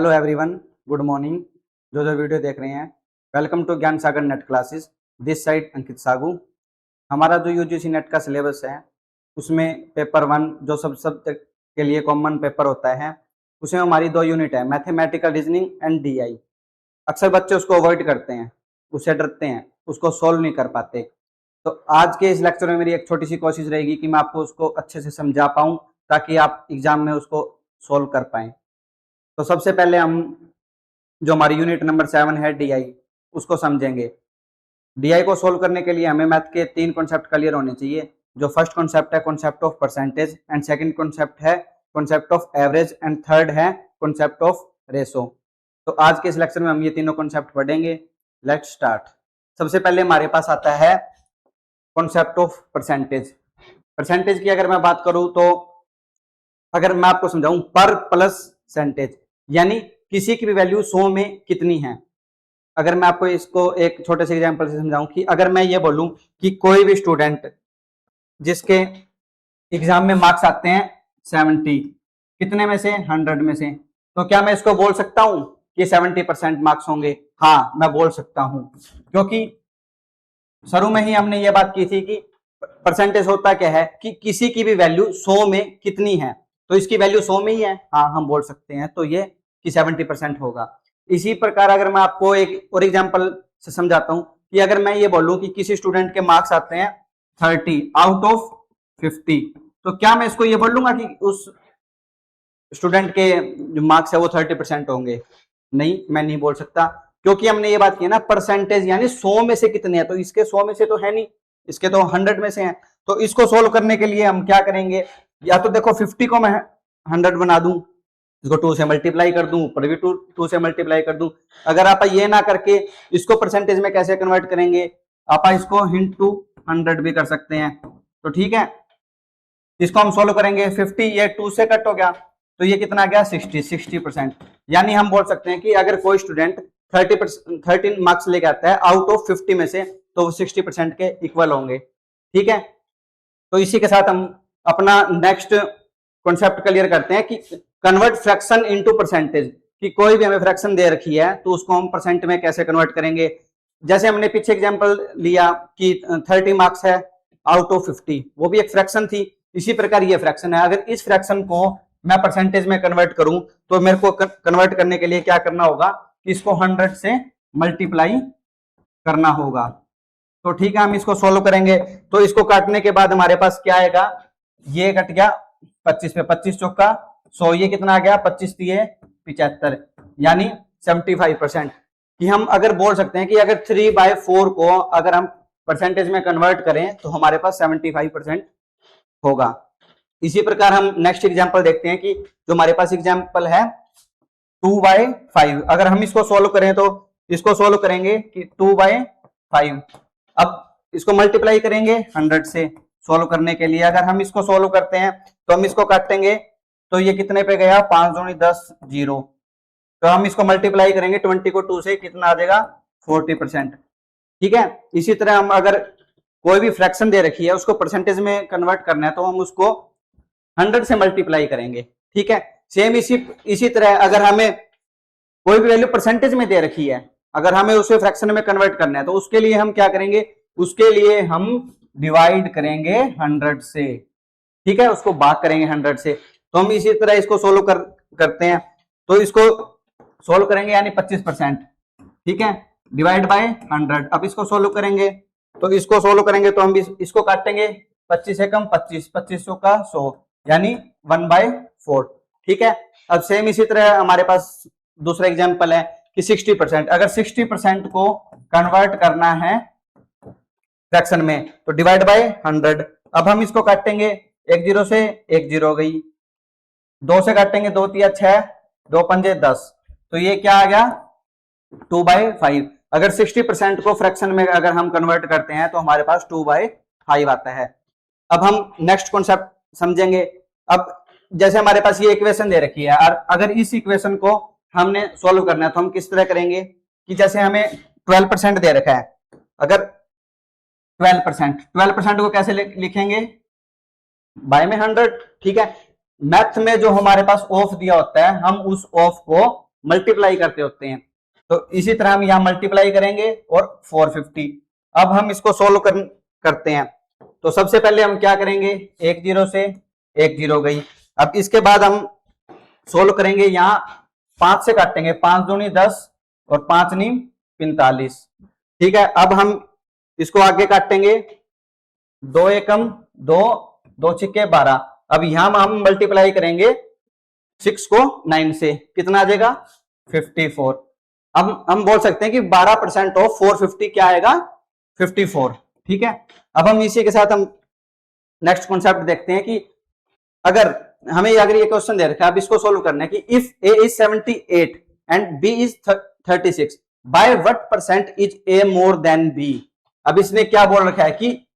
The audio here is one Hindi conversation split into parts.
Hello everyone, good morning. जो वीडियो देख रहे हैं, वेलकम टू ज्ञान सागर नेट क्लासेस। दिस साइड अंकित सागू। हमारा जो यूजीसी नेट का सिलेबस है उसमें पेपर 1 जो सब सब्जेक्ट के लिए कॉमन पेपर होता है उसमें हमारी 2 यूनिट है, मैथमेटिकल रीजनिंग एंड डीआई। अक्सर बच्चे उसको अवॉइड करते हैं, उससे डरते हैं, उसको सोल्व नहीं कर पाते। तो आज के इस लेक्चर में मेरी एक छोटी सी कोशिश रहेगी कि मैं आपको उसको अच्छे से समझा पाऊँ ताकि आप एग्जाम में उसको सोल्व कर पाएँ। तो सबसे पहले हम जो हमारी यूनिट नंबर 7 है डीआई, उसको समझेंगे। डीआई को सोल्व करने के लिए हमें मैथ के 3 कॉन्सेप्ट क्लियर होने चाहिए। जो फर्स्ट कॉन्सेप्ट है concept of percentage, and second concept है concept of average, and third है कॉन्सेप्ट ऑफ रेशो। तो आज के इस लेक्चर में हम ये तीनों कॉन्सेप्ट पढ़ेंगे। Let's start. सबसे पहले हमारे पास आता है कॉन्सेप्ट ऑफ परसेंटेज। परसेंटेज की अगर मैं बात करूं तो अगर मैं आपको समझाऊं, पर प्लस सेंटेज, यानी किसी की भी वैल्यू 100 में कितनी है। अगर मैं आपको इसको एक छोटे से एग्जांपल से समझाऊं कि अगर मैं ये बोलूं कि कोई भी स्टूडेंट जिसके एग्जाम में मार्क्स आते हैं 70, कितने में से? 100 में से, तो क्या मैं इसको बोल सकता हूं कि 70% मार्क्स होंगे? हाँ, मैं बोल सकता हूं, क्योंकि शुरू में ही हमने ये बात की थी कि परसेंटेज होता क्या है कि किसी की भी वैल्यू 100 में कितनी है। तो इसकी वैल्यू 100 में ही है, हाँ हम बोल सकते हैं, तो ये कि 70% होगा। इसी प्रकार अगर मैं आपको एक और एग्जांपल से समझाता हूं कि अगर मैं ये बोलूं कि किसी स्टूडेंट के मार्क्स आते हैं 30 आउट ऑफ 50, तो क्या मैं इसको ये बोल लूंगा कि उस स्टूडेंट के जो मार्क्स है वो 30% होंगे? नहीं, मैं नहीं बोल सकता, क्योंकि हमने ये बात की है ना, परसेंटेज यानी 100 में से कितने हैं। तो इसके 100 में से तो है नहीं, इसके तो 100 में से हैं। तो इसको सोल्व करने के लिए हम क्या करेंगे, या तो देखो 50 को मैं 100 बना दूं, इसको 2 से मल्टीप्लाई कर दूं, ऊपर भी 2 से मल्टीप्लाई कर दूं। अगर आप ये ना करके इसको परसेंटेज में कैसे कन्वर्ट करेंगे, आप इसको इंटू 100 भी कर सकते हैं। तो ठीक है, इसको हम सोल्व करेंगे। 50 ये 2 से कट हो गया, तो ये कितना गया? 60%। यानी हम बोल सकते हैं कि अगर कोई स्टूडेंट 13 मार्क्स लेके आता है आउट ऑफ 50 में से, तो वो 60% के इक्वल होंगे। ठीक है, तो इसी के साथ हम अपना नेक्स्ट कॉन्सेप्ट क्लियर करते हैं कि कन्वर्ट फ्रैक्शन इनटू परसेंटेज। कि कोई भी हमें फ्रैक्शन दे रखी है तो उसको हम परसेंट में कैसे कन्वर्ट करेंगे। जैसे हमने पीछे एग्जांपल लिया कि 30 मार्क्स है आउट ऑफ 50, वो भी एक फ्रैक्शन थी। इसी प्रकार ये फ्रैक्शन है। अगर इस फ्रैक्शन को मैं परसेंटेज में कन्वर्ट करूं तो मेरे को कन्वर्ट करने के लिए क्या करना होगा कि इसको 100 से मल्टीप्लाई करना होगा। तो ठीक है, हम इसको सोल्व करेंगे। तो इसको काटने के बाद हमारे पास क्या आएगा? ये कट गया 25 पे, 25 चौका 100, ये कितना आ गया? 25 दिए 75, यानी 75%। कि हम अगर बोल सकते हैं कि अगर 3/4 को अगर हम परसेंटेज में कन्वर्ट करें तो हमारे पास 75% होगा। इसी प्रकार हम नेक्स्ट एग्जांपल देखते हैं कि जो हमारे पास एग्जांपल है 2/5। अगर हम इसको सोल्व करें तो इसको सोल्व करेंगे कि 2/5। अब इसको मल्टीप्लाई करेंगे 100 से सोल्व करने के लिए। अगर हम इसको सोल्व करते हैं तो हम इसको काटेंगे, तो ये कितने पे गया? 5 दूनी 10, 0। तो हम इसको मल्टीप्लाई करेंगे 20 को 2 से, कितना आ जाएगा? 40%। ठीक है, इसी तरह हम अगर कोई भी फ्रैक्शन दे रखी है उसको परसेंटेज में कन्वर्ट करना है तो हम उसको 100 से मल्टीप्लाई करेंगे। ठीक है, सेम इसी तरह अगर हमें कोई भी वैल्यू परसेंटेज में दे रखी है, अगर हमें उसे फ्रैक्शन में कन्वर्ट करना है तो उसके लिए हम क्या करेंगे? उसके लिए हम डिवाइड करेंगे 100 से। ठीक है, उसको भाग करेंगे 100 से। तो हम इसी तरह इसको सोल्व करते हैं। तो इसको सोल्व करेंगे यानी 25%। ठीक है, डिवाइड बाय 100। अब इसको सोल्व करेंगे, तो इसको सोल्व करेंगे तो हम इसको काटेंगे 25 से कम 25, 25 का 100, यानी 1/4। ठीक है, अब सेम इसी तरह हमारे पास दूसरा एग्जांपल है कि 60%। अगर 60% को कन्वर्ट करना है फ्रैक्शन में तो डिवाइड बाय 100। अब हम इसको काटेंगे, 1 0 से 1 0 हो गई, 2 से काटेंगे 2 3 6, 2 पंजे 10, तो ये क्या आ गया? 2/5। अगर 60% को फ्रैक्शन में अगर हम कन्वर्ट करते हैं तो हमारे पास 2/5 आता है। अब हम नेक्स्ट कॉन्सेप्ट समझेंगे। अब जैसे हमारे पास ये इक्वेशन दे रखी है और अगर इस इक्वेशन को हमने सोल्व करना है तो हम किस तरह करेंगे कि जैसे हमें 12% दे रखा है, अगर 12% को कैसे लिखेंगे? बाय में 100। ठीक है, मैथ में जो हमारे पास ऑफ दिया होता है हम उस ऑफ को मल्टीप्लाई करते होते हैं। तो इसी तरह हम यहाँ मल्टीप्लाई करेंगे और 450। अब हम इसको सोल्व करते हैं। तो सबसे पहले हम क्या करेंगे, एक जीरो से एक जीरो गई। अब इसके बाद हम सोल्व करेंगे, यहाँ 5 से काटेंगे, 5 दूनी 10 और 5 नी 45। ठीक है, अब हम इसको आगे काटेंगे, 2 एकम 2, 2 छिक्के 12। अब यहां हम मल्टीप्लाई करेंगे 6 को 9 से, कितना आ जाएगा 54। अब हम बोल सकते हैं कि 12% ऑफ 450 क्या आएगा 54। ठीक है, अब हम इसी के साथ हम नेक्स्ट कॉन्सेप्ट देखते हैं कि अगर हमें अगर ये क्वेश्चन दे रखा है, अब इसको सोल्व करना है कि if A is 78 and B is 36 by what percent is A more than B. अब इसने क्या बोल रखा है कि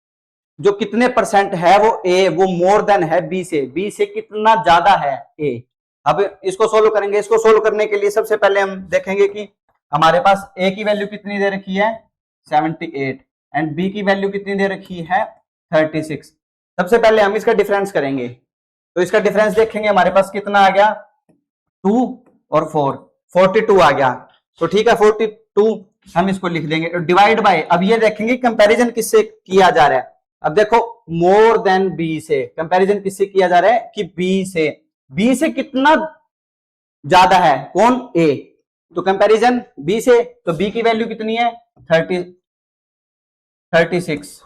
जो कितने परसेंट है वो ए वो मोर देन है बी से कितना ज्यादा है ए। अब इसको सोल्व करेंगे। इसको सोल्व करने के लिए सबसे पहले हम देखेंगे कि हमारे पास ए की वैल्यू कितनी दे रखी है 78 एंड बी की वैल्यू कितनी दे रखी है 36। सबसे पहले हम इसका डिफरेंस करेंगे। तो इसका डिफरेंस देखेंगे, हमारे पास कितना आ गया 2 और 4, 42 आ गया। तो ठीक है, 42 हम इसको लिख देंगे, डिवाइड बाय। अब ये देखेंगे कंपैरिजन किससे किया जा रहा है। अब देखो मोर देन बी से कंपैरिजन किससे किया जा रहा है कि बी से कितना ज्यादा है कौन ए। तो कंपैरिजन बी से, तो बी की वैल्यू कितनी है 36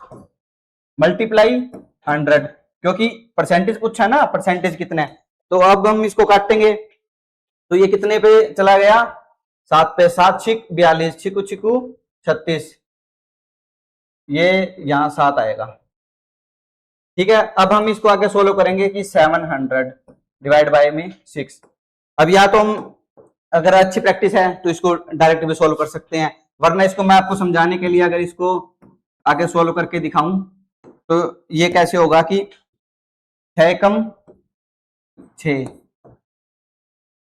मल्टीप्लाई 100, क्योंकि परसेंटेज पूछा ना, परसेंटेज कितना है। तो अब हम इसको काटेंगे, तो ये कितने पे चला गया 7 पे, 7 छिक 42, छिकू छिकू 36, ये यहां 7 आएगा। ठीक है, अब हम इसको आगे सोल्व करेंगे कि 700 डिवाइड बाय में 6। अब या तो हम अगर अच्छी प्रैक्टिस है तो इसको डायरेक्ट भी सोल्व कर सकते हैं, वरना इसको मैं आपको समझाने के लिए अगर इसको आगे सोल्व करके दिखाऊं तो ये कैसे होगा कि 6 कम 6,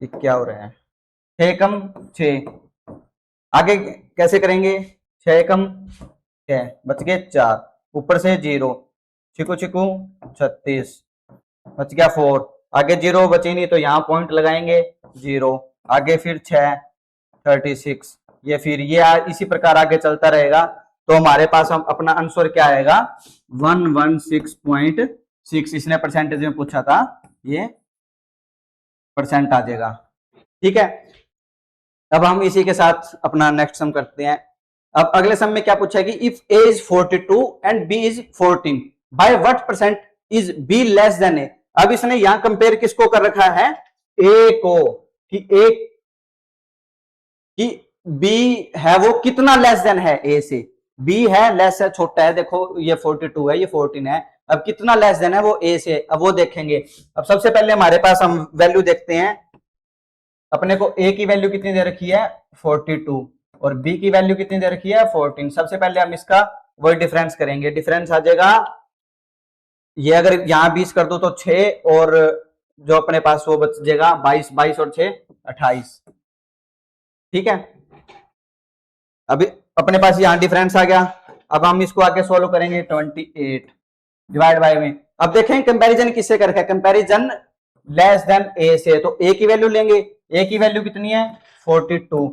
ये क्या हो रहा है 6 कम 6, आगे कैसे करेंगे 6 कम 6 बच गए 4, ऊपर से 0, छिकू छिकू 36 बच गया 4, आगे 0 बची नहीं तो यहाँ पॉइंट लगाएंगे 0, आगे फिर 6 36, ये फिर ये इसी प्रकार आगे चलता रहेगा। तो हमारे पास हम अपना आंसर क्या आएगा 116.6। इसने परसेंटेज में पूछा था, ये परसेंट आ जाएगा। ठीक है, अब हम इसी के साथ अपना नेक्स्ट सम करते हैं। अब अगले सम में क्या पूछा है कि if A is 42 and B is 14 by what percent is B less than A. अब इसने यहां कंपेयर किसको कर रखा है ए को, कि बी है वो कितना लेस देन है ए से। बी है लेस है, छोटा है, देखो ये 42 है, ये 14 है। अब कितना लेस देन है वो ए से, अब वो देखेंगे। अब सबसे पहले हमारे पास हम वैल्यू देखते हैं, अपने को ए की वैल्यू कितनी दे रखी है 42 और बी की वैल्यू कितनी दे रखी है 14। सबसे पहले हम इसका वही डिफरेंस करेंगे, डिफरेंस आ जाएगा, ये अगर यहां 20 कर दो तो 6 और जो अपने पास वो बच जाएगा 22, 22 और 6 28। ठीक है, अभी अपने पास यहां डिफरेंस आ गया। अब हम इसको आगे सोल्व करेंगे 28 डिवाइड बाय में। अब देखें कंपैरिजन किससे कर रखा है, कंपैरिजन लेस देन ए से। तो ए की वैल्यू लेंगे, ए की वैल्यू कितनी है 42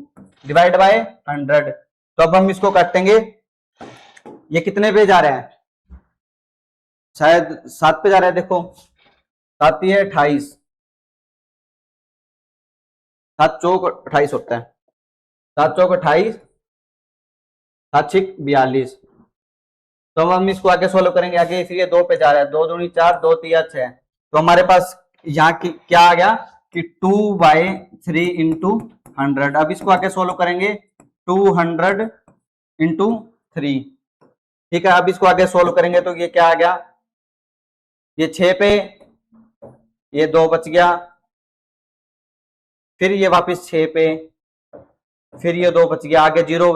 डिवाइड बाय 100। तो अब हम इसको काटेंगे, ये कितने पे जा रहा है शायद 7 पे जा रहा है, देखो 7 है 28, 7 चौक 28 होता है, 7 चौक 28, 7 छिक 42। तो हम इसको आगे सोल्व करेंगे, आगे फिर ये 2 पे जा रहा है, 2 दूनी 4, 2 तिया 6। तो हमारे पास यहाँ की क्या आ गया कि 2/3 इंटू 100। अब इसको आगे सोल्व करेंगे 200 इंटू 3। ठीक है, अब इसको आगे सोल्व करेंगे तो ये क्या आ गया, ये 6 पे, ये 2 बच गया, फिर ये वापस 6 पे, फिर ये 2 बच गया, आगे 0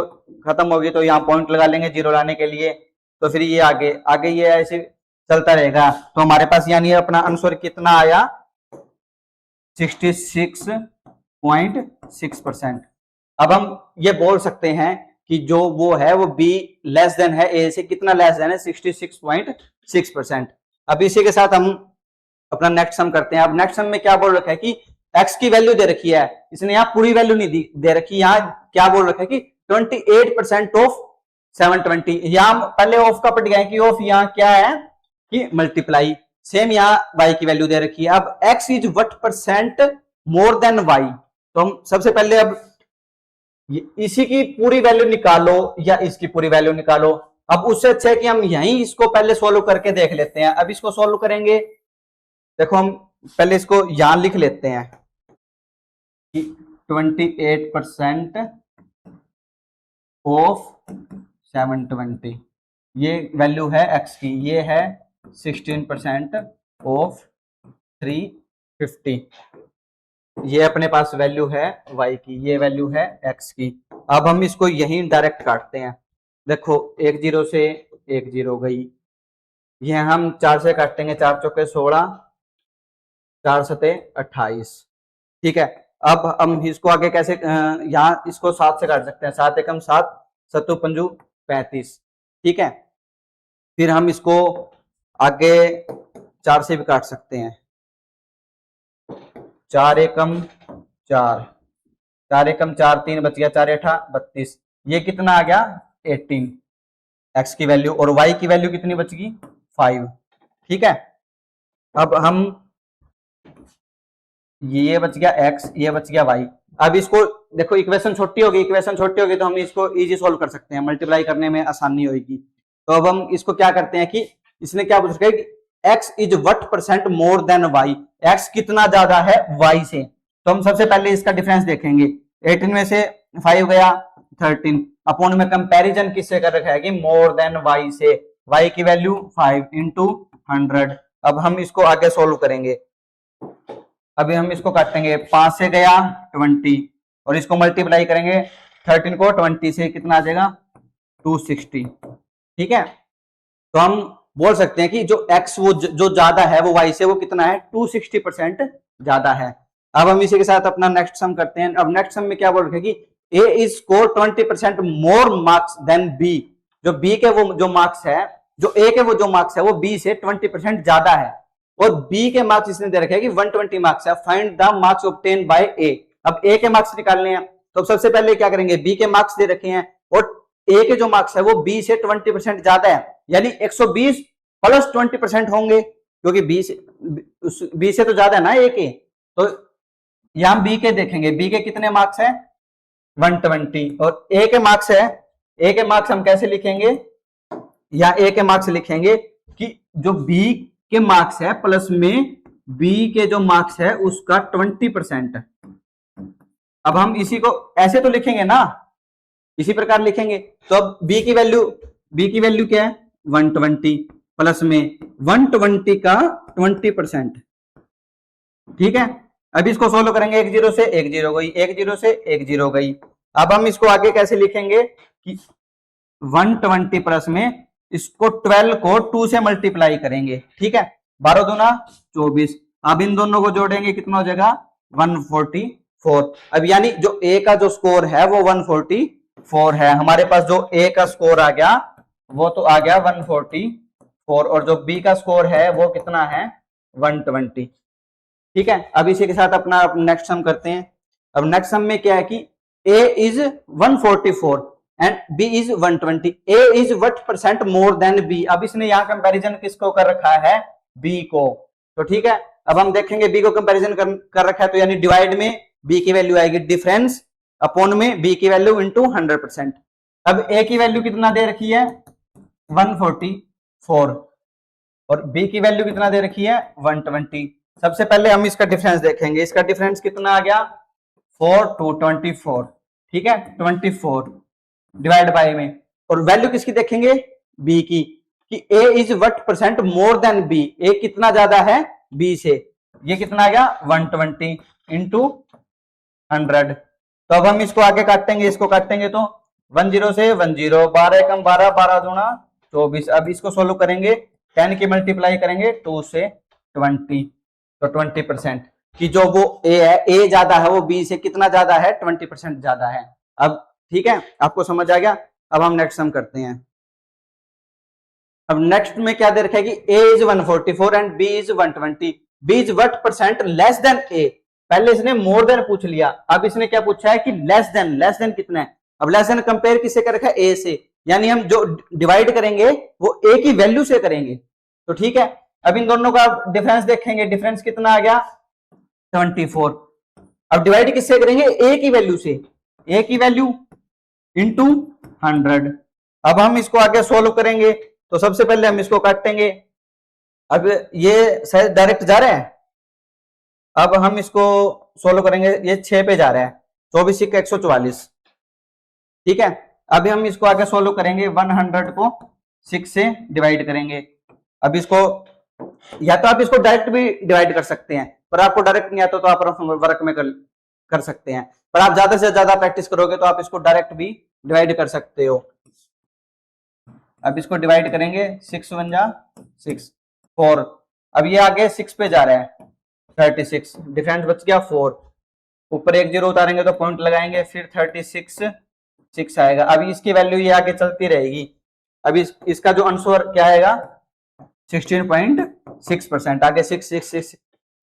खत्म होगी तो यहाँ पॉइंट लगा लेंगे 0 लाने के लिए। तो फिर ये आगे आगे ये ऐसे चलता रहेगा। तो हमारे पास यानी अपना आंसर कितना आया 66.6%। अब हम ये बोल सकते हैं कि जो वो है वो बी लेस देन है ए से, कितना लेस देन है 66.6%। अब इसी के साथ हम अपना नेक्स्ट सम करते हैं। अब नेक्स्ट सम में क्या बोल रखा है कि एक्स की वैल्यू दे रखी है, इसने यहाँ पूरी वैल्यू नहीं दे रखी, यहाँ क्या बोल रखा है कि 28% ऑफ 720, यहाँ पहले ऑफ का पट गया कि ऑफ यहाँ क्या है कि मल्टीप्लाई, सेम यहाँ y की वैल्यू दे रखी है। अब x is what percent more than y, तो हम सबसे पहले अब इसी की पूरी वैल्यू निकालो या इसकी पूरी वैल्यू निकालो। अब उससे अच्छा है कि हम यहीं इसको पहले सोल्व करके देख लेते हैं। अब इसको सोल्व करेंगे, देखो हम पहले इसको यहां लिख लेते हैं कि 28% ऑफ 720, ये वैल्यू है x की, ये है 16% ऑफ 350, ये अपने पास वैल्यू है y की, ये वैल्यू है x की। अब हम इसको यहीं डायरेक्ट काटते हैं, देखो एक जीरो से एक जीरो गई, ये हम 4 से काटेंगे, 4 चौके 16, 4 सते 28, ठीक है। अब हम इसको आगे कैसे, यहाँ इसको 7 से काट सकते हैं, 7 एकम 7, 7 पंजू 35, ठीक है। फिर हम इसको आगे 4 से भी काट सकते हैं, 4 एकम 4, 4 एकम 4, 3 बच गया, 4 8 32, ये कितना आ गया 18 x की वैल्यू, और y की वैल्यू कितनी बच गई 5, ठीक है। अब हम ये बच गया x, ये बच गया y। अब इसको देखो इक्वेशन छोटी होगी, इक्वेशन छोटी होगी तो हम इसको इजी सोल्व कर सकते हैं, मल्टीप्लाई करने में आसानी होगी। तो अब हम इसको क्या करते हैं कि इसने क्या पूछ रखा है कि x is what percent more than y, x कितना ज्यादा है y से। तो हम सबसे पहले इसका डिफरेंस देखेंगे, 18 में से 5 गया 13, अपॉन में कंपैरिजन किससे कर रखा है कि मोर देन y से, y की वैल्यू 5 इंटू 100। अब हम इसको आगे सोल्व करेंगे, अभी हम इसको काटेंगे, 5 से गया 20 और इसको मल्टीप्लाई करेंगे 13 को 20 से, कितना आ जाएगा 260, ठीक है। तो हम बोल सकते हैं कि जो x वो जो ज्यादा है वो y से वो कितना है 260% ज्यादा है। अब हम इसी के साथ अपना नेक्स्ट सम करते हैं। अब नेक्स्ट सम में क्या बोल रखे कि a is score 20% more marks than b, जो b के वो जो मार्क्स है, जो a के वो जो मार्क्स है वो b से 20% ज्यादा है, और b के मार्क्स इसने दे रखे हैं कि 120 मार्क्स है, find the marks obtain bye a। अब a के मार्क्स निकालने हैं, तो सबसे पहले क्या करेंगे, b के मार्क्स दे रखे हैं और a के जो मार्क्स है वो b से 20% ज्यादा है, यानी 120 प्लस 20% होंगे, क्योंकि b से तो ज्यादा है ना a के। तो यहां b के देखेंगे, b के कितने मार्क्स है 120, और a के मार्क्स है, a के मार्क्स हम कैसे लिखेंगे, या a के मार्क्स लिखेंगे कि जो b के मार्क्स है प्लस में b के जो मार्क्स है उसका 20%। अब हम इसी को ऐसे तो लिखेंगे ना, इसी प्रकार लिखेंगे। तो अब b की वैल्यू क्या है 120 प्लस में 120 का 20%, ठीक है। अब इसको सोल्व करेंगे, 1 0 से 1 0 गई, 1 0 से 1 0 गई। अब हम इसको आगे कैसे लिखेंगे कि 120 प्लस में इसको 12 को 2 से मल्टीप्लाई करेंगे, ठीक है, 12 दूना 24। अब इन दोनों को जोड़ेंगे, कितना हो जाएगा 144। अब यानी जो a का जो स्कोर है वो 144 है, हमारे पास जो a का स्कोर आ गया वो तो आ गया 144, और जो b का स्कोर है वो कितना है 120, ठीक है। अब इसी के साथ अपना नेक्स्ट सम करते हैं। अब नेक्स्ट सम में क्या है कि a is 144 and b is 120, a is what percent more than b। अब इसने यहाँ कंपैरिजन किसको कर रखा है b को, तो ठीक है। अब हम देखेंगे b को कंपैरिजन कर रखा है, तो यानी डिवाइड में b की वैल्यू आएगी डिफरेंस, अपॉन में b की वैल्यू इंटू 100%। अब a की वैल्यू कितना दे रखी है 144 और b की वैल्यू कितना दे रखी है 120। सबसे पहले हम इसका डिफरेंस देखेंगे, इसका डिफरेंस कितना आ गया 4 to 24, ठीक है, 24 डिवाइड बाय में, और वैल्यू किसकी देखेंगे b की, कि a is what percent more than b, a कितना ज्यादा है b से, ये कितना आ गया 120 इंटू 100। तो अब हम इसको आगे काटेंगे, इसको काटेंगे तो 1 0 से 1 0, 12 कम 12, 12 दूना 24। अब इसको सोल्व करेंगे, 10 की मल्टीप्लाई करेंगे 2 से 20, तो 20% कि जो वो a है, a ज्यादा है वो b से कितना ज्यादा है 20% ज्यादा है। अब ठीक है, आपको समझ आ गया। अब हम नेक्स्ट सम करते हैं। अब नेक्स्ट में क्या दे रखा है कि a is 144 and b is 120, b is what percent less than a, पहले इसने मोर देन पूछ लिया, अब इसने क्या पूछा है कि लेस देन कितना है। अब लेस देन कंपेयर किससे कर रखा है, ए से, यानी हम जो डिवाइड करेंगे वो ए की वैल्यू से करेंगे। तो ठीक है, अब इन दोनों का डिफरेंस देखेंगे, डिफरेंस कितना आ गया 74। अब डिवाइड किससे करेंगे, ए की वैल्यू से, ए की वैल्यू इंटू 100। अब हम इसको आगे सोल्व करेंगे, तो सबसे पहले हम इसको काटेंगे। अब ये शायद डायरेक्ट जा रहा है, अब हम इसको सोल्व करेंगे, ये 6 पे जा रहा है, 24 का 144। ठीक है, अभी हम इसको आगे सोल्व करेंगे, 100 को 6 से डिवाइड करेंगे। अब इसको या तो आप इसको डायरेक्ट भी डिवाइड कर सकते हैं, पर आपको डायरेक्ट नहीं आता तो आप वर्क में कर सकते हैं, पर आप ज्यादा से ज्यादा प्रैक्टिस करोगे तो आप इसको डायरेक्ट भी डिवाइड कर सकते हो। अब इसको डिवाइड करेंगे, 6 1 जा 6 4। अब ये आगे 6 पे जा रहा है, 36, डिफरेंस बच गया 4, ऊपर एक 0 उतारेंगे तो पॉइंट लगाएंगे, फिर 36 6 आएगा। अब इसकी वैल्यू ये आगे चलती रहेगी। अब इसका जो आंसर क्या आएगा 16.6%, आगे 6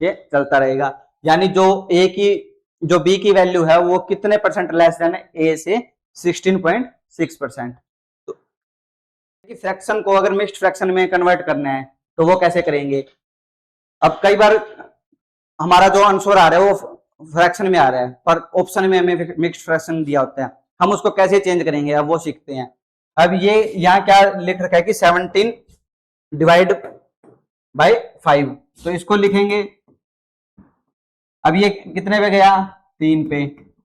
ये चलता रहेगा। यानी जो बी की वैल्यू है वो कितने परसेंट लेस देन ए से 16.6%। तो फ्रैक्शन को अगर मिक्स्ड फ्रैक्शन में कन्वर्ट करना है तो वो कैसे करेंगे। अब कई बार हमारा जो आंसर आ रहा है वो फ्रैक्शन में आ रहा है, पर ऑप्शन में हमें मिक्स्ड फ्रैक्शन दिया होता है, हम उसको कैसे चेंज करेंगे अब वो सीखते हैं। अब ये यहाँ क्या लिख रखा है कि 17 डिवाइड बाय 5, तो इसको लिखेंगे। अब ये कितने पे गया 3 पे,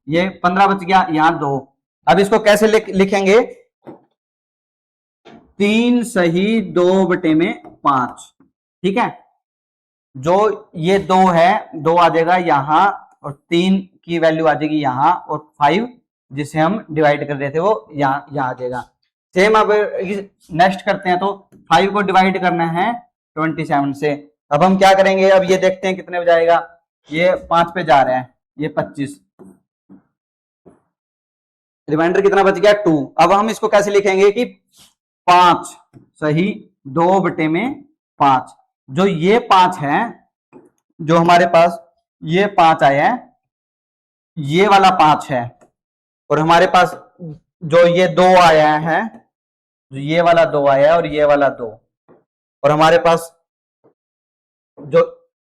ये 15 बच गया, यहाँ 2। अब इसको कैसे लिखेंगे, 3 सही 2 बटे में 5। ठीक है, जो ये 2 है 2 आ जाएगा यहाँ, और 3 की वैल्यू आ जाएगी यहाँ, और 5 जिसे हम डिवाइड कर रहे थे वो यहाँ आ जाएगा। सेम अब नेक्स्ट करते हैं, तो 5 को डिवाइड करना है 27 से। अब हम क्या करेंगे, अब ये देखते हैं कितने पे जाएगा, ये 5 पे जा रहा है, ये 25, रिमाइंडर कितना बच गया 2। अब हम इसको कैसे लिखेंगे कि 5 सही 2 बटे में 5। जो ये 5 है, जो हमारे पास ये 5 आया है, ये वाला 5 है, और हमारे पास जो ये 2 आया है, जो ये वाला 2 आया है और ये वाला 2, और हमारे पास जो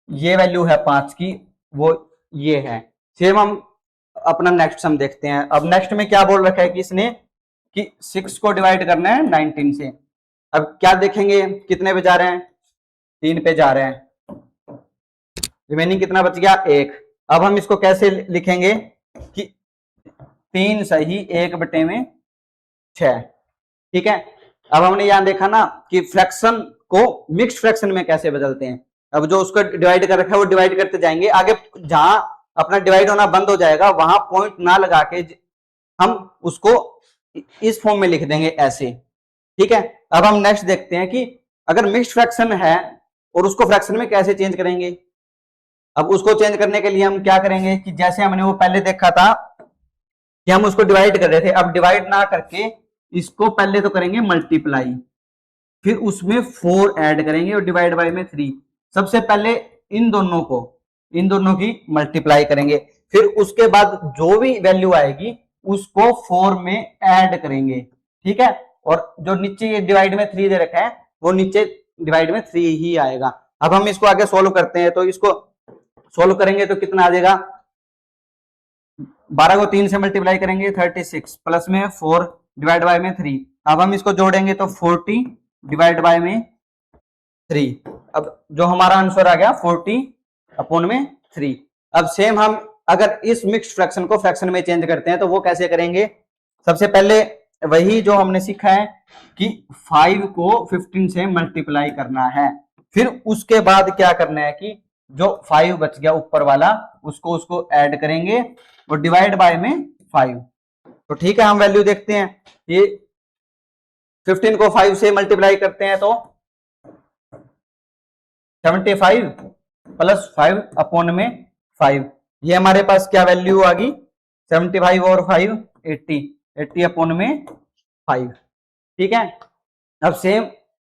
ये वैल्यू है 5 की वो ये है। सेम हम अपना नेक्स्ट सम देखते हैं। अब नेक्स्ट में क्या बोल रखा है कि इसने कि 6 को डिवाइड करना है 19 से। अब क्या देखेंगे कितने पे जा रहे हैं, 3 पे जा रहे हैं, रिमेनिंग कितना बच गया 1। अब हम इसको कैसे लिखेंगे कि 3 सही 1 बटे में 6। ठीक है, अब हमने यहां देखा ना कि फ्रैक्शन को मिक्स्ड फ्रैक्शन में कैसे बदलते हैं। अब जो उसको डिवाइड कर रखा है वो डिवाइड करते जाएंगे, आगे जहां अपना डिवाइड होना बंद हो जाएगा वहां पॉइंट ना लगा के हम उसको इस फॉर्म में लिख देंगे ऐसे। ठीक है, अब हम नेक्स्ट देखते हैं कि अगर मिक्स्ड फ्रैक्शन है और उसको फ्रैक्शन में कैसे चेंज करेंगे। अब उसको चेंज करने के लिए हम क्या करेंगे कि जैसे हमने वो पहले देखा था कि हम उसको डिवाइड कर रहे थे, अब डिवाइड ना करके इसको पहले तो करेंगे मल्टीप्लाई, फिर उसमें 4 ऐड करेंगे और डिवाइड बाय में 3। सबसे पहले इन दोनों की मल्टीप्लाई करेंगे, फिर उसके बाद जो भी वैल्यू आएगी उसको 4 में ऐड करेंगे। ठीक है, और जो नीचे ये डिवाइड में 3 दे रखा है वो नीचे डिवाइड में 3 ही आएगा। अब हम इसको आगे सोल्व करते हैं, तो इसको सोल्व करेंगे तो कितना आ जाएगा, 12 को 3 से मल्टीप्लाई करेंगे 36, प्लस में 4 डिवाइड बाय में 3। अब हम इसको जोड़ेंगे तो 40 डिवाइड बाय में 3। अब जो हमारा आंसर आ गया 40 अपॉन में 3। अब सेम हम अगर इस मिक्स्ड फ्रैक्शन को फ्रैक्शन में चेंज करते हैं तो वो कैसे करेंगे। सबसे पहले वही जो हमने सीखा है कि 5 को 15 से मल्टीप्लाई करना है, फिर उसके बाद क्या करना है कि जो 5 बच गया ऊपर वाला उसको ऐड करेंगे और डिवाइड बाय में 5। तो ठीक है, हम वैल्यू देखते हैं, ये 15 को 5 से मल्टीप्लाई करते हैं तो 75 प्लस 5 अपॉन में 5, ये हमारे पास क्या वैल्यू आ गई 75 और 5 80 अपॉन में 5। ठीक है, अब सेम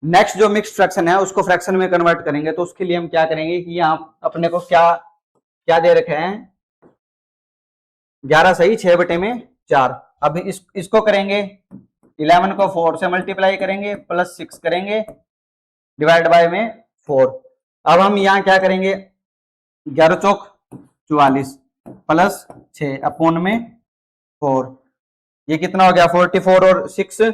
नेक्स्ट जो मिक्स्ड फ्रैक्शन है उसको फ्रैक्शन में कन्वर्ट करेंगे, तो उसके लिए हम क्या करेंगे कि यहाँ अपने को क्या दे रखे हैं 11 सही, 6/4। अब इसको करेंगे 11 को 4 से मल्टीप्लाई करेंगे प्लस 6 करेंगे डिवाइड बाय में 4। अब हम यहाँ क्या करेंगे 11 चौक 44 प्लस 6 अपॉन में 4, ये कितना हो गया 44 और 6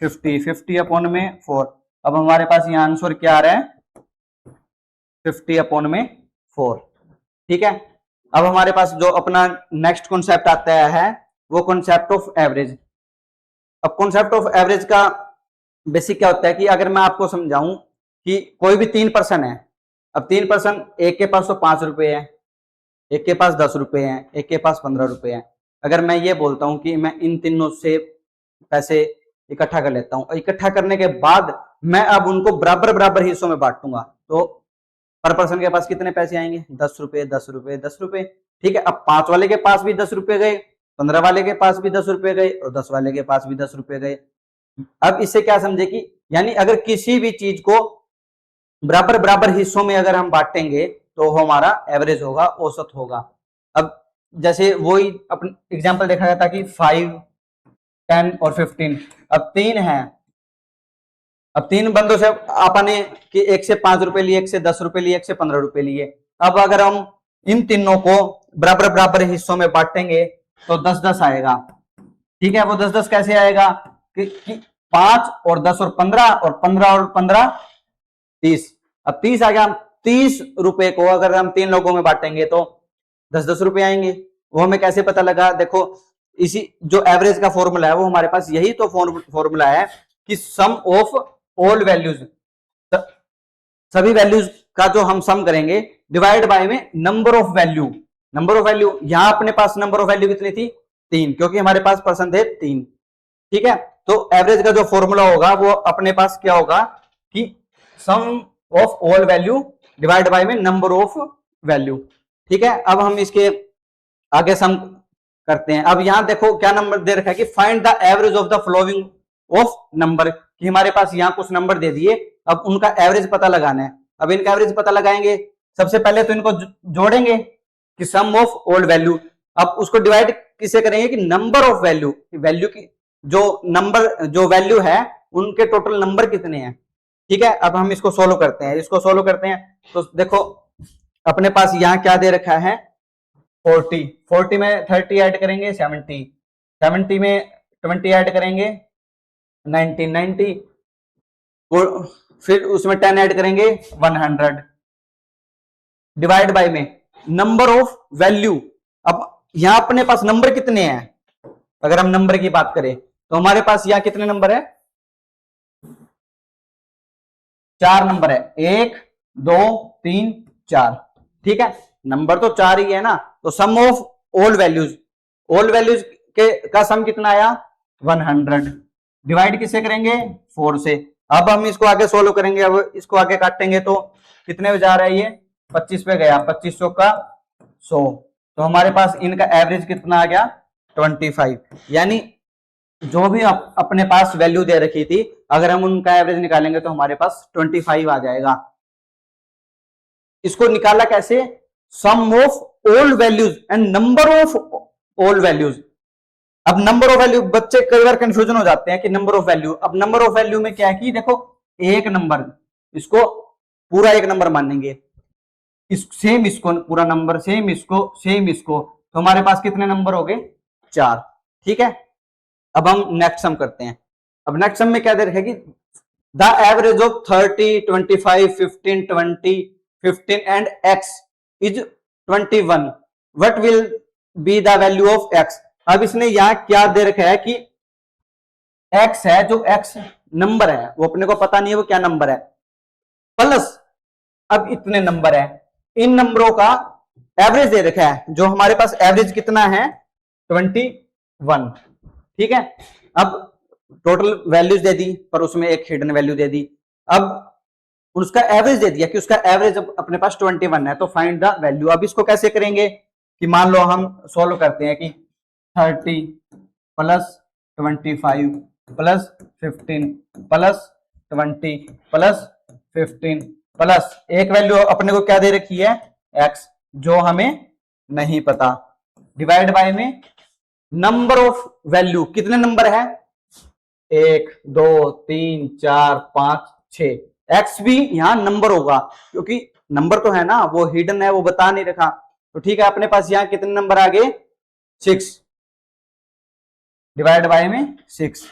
50 अपॉन में 4। अब हमारे पास यहाँ आंसर क्या आ रहा है 50 अपॉन में 4। ठीक है, अब हमारे पास जो अपना नेक्स्ट कॉन्सेप्ट आता है वो कॉन्सेप्ट ऑफ एवरेज। अब कॉन्सेप्ट ऑफ एवरेज का बेसिक क्या होता है कि अगर मैं आपको समझाऊं कि कोई भी 3 पर्सन है, अब 3 पर्सन, एक के पास तो 5 रुपए है, एक के पास 10 रुपए है, एक के पास 15 रुपए है। अगर मैं ये बोलता हूं कि मैं इन तीनों से पैसे इकट्ठा कर लेता हूं, इकट्ठा करने के बाद मैं अब उनको बराबर बराबर हिस्सों में बांटूंगा, तो पर पर्सन के पास कितने पैसे आएंगे 10 रुपए 10 रुपए 10 रुपए। ठीक है, अब 5 वाले के पास भी 10 रुपए गए, 15 वाले के पास भी 10 रुपए गए और 10 वाले के पास भी 10 रुपए गए। अब इससे क्या समझे कि यानी अगर किसी भी चीज को बराबर बराबर हिस्सों में अगर हम बांटेंगे तो हमारा एवरेज होगा, औसत होगा। अब जैसे वही अपन एग्जांपल देखा गया था कि 5, 10 और 15। अब 3 है, अब 3 बंदों से आपने कि एक से 5 रुपए लिए, एक से 10 रुपए लिए, एक से 15 रुपए लिए। अब अगर हम इन तीनों को बराबर बराबर हिस्सों में बांटेंगे तो 10-10 आएगा। ठीक है, वो 10-10 कैसे आएगा कि 5 और 10 और 15 और 15 और 15 30। अब 30 आ गया, 30 रुपए को अगर हम 3 लोगों में बांटेंगे तो 10-10 रुपए आएंगे। वो हमें कैसे पता लगा, देखो इसी जो एवरेज का फॉर्मूला है वो हमारे पास यही तो फॉर्मूला है कि सम ऑफ ऑल वैल्यूज, सभी वैल्यूज का जो हम सम करेंगे डिवाइड बाय में number of value. Number of value यहां अपने पास नंबर ऑफ वैल्यू कितनी थी 3, क्योंकि हमारे पास पर्सन थे 3। ठीक है, तो एवरेज का जो फॉर्मूला होगा वो अपने पास क्या होगा कि sum of all value divide by में नंबर ऑफ वैल्यू। ठीक है, अब हम इसके आगे सम करते हैं। अब यहां देखो क्या नंबर दे रखा है कि find the average of the flowing of number, कि हमारे पास यहां कुछ नंबर दे दिए, अब उनका एवरेज पता लगाना है। अब इनका एवरेज पता लगाएंगे, सबसे पहले तो इनको जोड़ेंगे कि सम ऑफ ऑल वैल्यू। अब उसको डिवाइड किसे करेंगे कि नंबर ऑफ वैल्यू, वैल्यू की जो नंबर जो वैल्यू है उनके टोटल नंबर कितने हैं। ठीक है, अब हम इसको सोल्व करते हैं। इसको सोल्व करते हैं तो देखो अपने पास यहां क्या दे रखा है 40 में 30 ऐड करेंगे 70 में 20 ऐड करेंगे 90 फिर उसमें 10 ऐड करेंगे 100 डिवाइड बाय में नंबर ऑफ वैल्यू। अब यहां अपने पास नंबर कितने हैं, अगर हम नंबर की बात करें तो हमारे पास यहां कितने नंबर है 4 नंबर है, 1 2 3 4। ठीक है, नंबर तो 4 ही है ना, तो सम ऑफ ऑल वैल्यूज के का सम कितना आया 100 डिवाइड किससे करेंगे 4 से। अब हम इसको आगे सोल्व करेंगे, अब इसको आगे काटेंगे तो कितने पे जा रहा है ये 25 पे गया, 25 का 100, तो हमारे पास इनका एवरेज कितना आ गया 25। यानी जो भी अपने पास वैल्यू दे रखी थी अगर हम उनका एवरेज निकालेंगे तो हमारे पास 25 आ जाएगा। इसको निकाला कैसे, sum of all values and number of all values. अब नंबर ऑफ वैल्यू बच्चे कई बार कंफ्यूजन हो जाते हैं कि नंबर ऑफ वैल्यू, अब नंबर ऑफ वैल्यू में क्या है कि देखो एक नंबर, इसको पूरा एक नंबर मानेंगे, सेम इसको पूरा नंबर, सेम इसको, तो हमारे पास कितने नंबर हो गए 4। ठीक है, अब हम नेक्स्ट सम करते हैं। अब नेक्स्ट सम में क्या दे रखा है कि the average of 30 25 15 20 15 and x is 21, what will be the value of x। अब इसने यहां क्या दे रखा है कि x है, जो x नंबर है वो अपने को पता नहीं है वो क्या नंबर है, प्लस अब इतने नंबर है, इन नंबरों का एवरेज दे रखा है, जो हमारे पास एवरेज कितना है 21। ठीक है, अब टोटल वैल्यूज दे दी पर उसमें एक हिडन वैल्यू दे दी। अब उसका एवरेज दे दिया कि उसका एवरेज अपने पास 21 है, तो फाइंड द वैल्यू। अब इसको कैसे करेंगे कि मान लो हम सोल्व करते हैं कि 30 plus 25 plus 15 plus 20 plus 15 plus एक वैल्यू अपने को क्या दे रखी है x, जो हमें नहीं पता, डिवाइड बाय में नंबर ऑफ वैल्यू, कितने नंबर है, 1 2 3 4 5 6। एक्स भी यहां नंबर होगा क्योंकि नंबर तो है ना, वो हिडन है, वो बता नहीं रखा। तो ठीक है, अपने पास यहां कितने नंबर आ गए, 6, डिवाइड बाय में 6।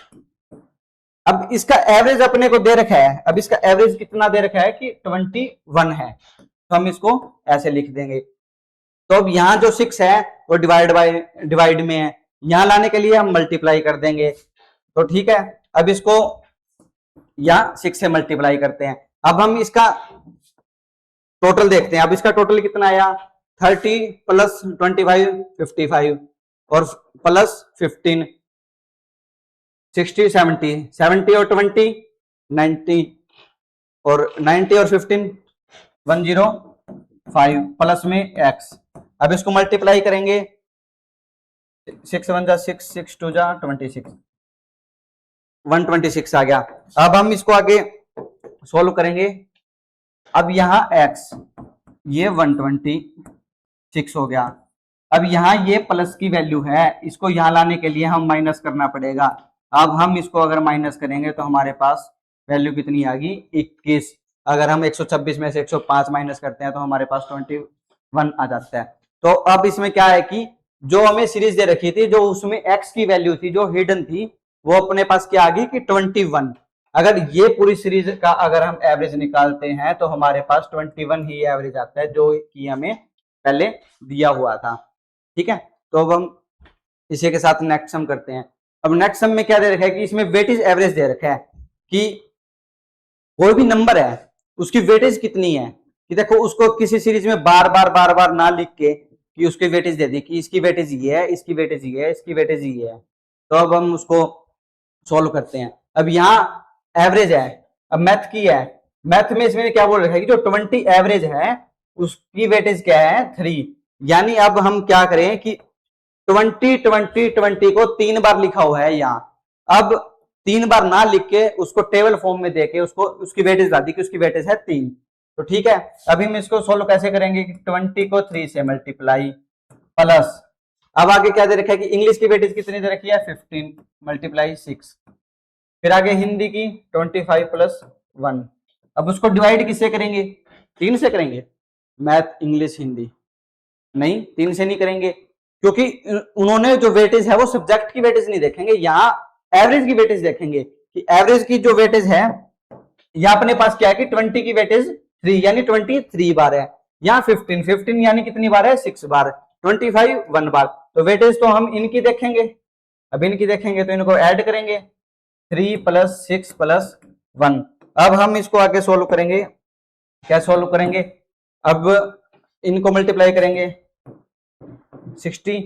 अब इसका एवरेज अपने को दे रखा है, अब इसका एवरेज कितना दे रखा है कि 21 है, तो हम इसको ऐसे लिख देंगे। तो अब यहाँ जो 6 है वो डिवाइड में है, यहां लाने के लिए हम मल्टीप्लाई कर देंगे। तो ठीक है, अब इसको यहाँ 6 से मल्टीप्लाई करते हैं। अब हम इसका टोटल देखते हैं। अब इसका टोटल कितना आया, 30 प्लस 25 55 और प्लस 15 60 70 70 और 20 90 और 90 और 15 105 प्लस में x। अब इसको मल्टीप्लाई करेंगे, 6 1 जा 6 6 2 जा 26 126 आ गया। अब हम इसको आगे सोल्व करेंगे। अब यहां x ये 126 हो गया। अब यहां ये प्लस की वैल्यू है, इसको यहां लाने के लिए हम माइनस करना पड़ेगा। अब हम इसको अगर माइनस करेंगे तो हमारे पास वैल्यू कितनी आ गई, 21। अगर हम 126 में से 105 माइनस करते हैं तो हमारे पास 21 आ जाता है। तो अब इसमें क्या है कि जो हमें सीरीज दे रखी थी, जो उसमें x की वैल्यू थी जो हिडन थी, वो अपने पास क्या आ गई कि 21। अगर ये पूरी सीरीज का अगर हम एवरेज निकालते हैं तो हमारे पास 21 ही एवरेज आता है, जो कि हमें पहले दिया हुआ था। ठीक है, तो अब हम इसी के साथ नेक्स्ट सम करते हैं। अब नेक्स्ट सम में क्या दे रखा है कि इसमें वेटेज एवरेज दे रखा है कि कोई भी नंबर है उसकी वेटेज कितनी है, कि देखो उसको किसी सीरीज में बार बार ना लिख के कि उसकी वेटेज दे दी कि इसकी वेटेज ये है, इसकी वेटेज ये है, इसकी वेटेज ये है। तो अब हम उसको सॉल्व करते हैं। अब यहाँ एवरेज है, अब मैथ की है, मैथ में इसमें क्या बोल रखा है कि जो 20 एवरेज है उसकी वेटेज क्या है, 3। यानी अब हम क्या करें कि 20 20 20 को 3 बार लिखा हुआ है यहाँ। अब 3 बार ना लिख के उसको टेबल फॉर्म में देके उसको उसकी वेटेज ला दी कि उसकी वेटेज है 3। तो ठीक है, अभी हम इसको सोल्व कैसे करेंगे कि 20 को 3 से मल्टीप्लाई प्लस, अब आगे क्या दे रखा है कि इंग्लिश की वेटेज कितनी दे रखी है, 15 मल्टीप्लाई 6। फिर आगे हिंदी की 25 प्लस 1। अब उसको डिवाइड किससे करेंगे, 3 से करेंगे। मैथ इंग्लिश हिंदी नहीं, 3 से नहीं करेंगे, क्योंकि उन्होंने जो वेटेज है वो सब्जेक्ट की वेटेज नहीं देखेंगे, यहाँ एवरेज की वेटेज देखेंगे कि एवरेज की जो वेटेज है, यहाँ अपने पास क्या है कि 20 की वेटेज 3 यानी 23 बार है, यहाँ 15 यानी कितनी बार है, 6 बार, 25 1 बार। तो वेटेज तो हम इनकी देखेंगे, अब इनकी देखेंगे तो इनको ऐड करेंगे, 3 प्लस 6 प्लस 1। अब हम इसको आगे सोल्व करेंगे, क्या सोल्व करेंगे, अब इनको मल्टीप्लाई करेंगे 60,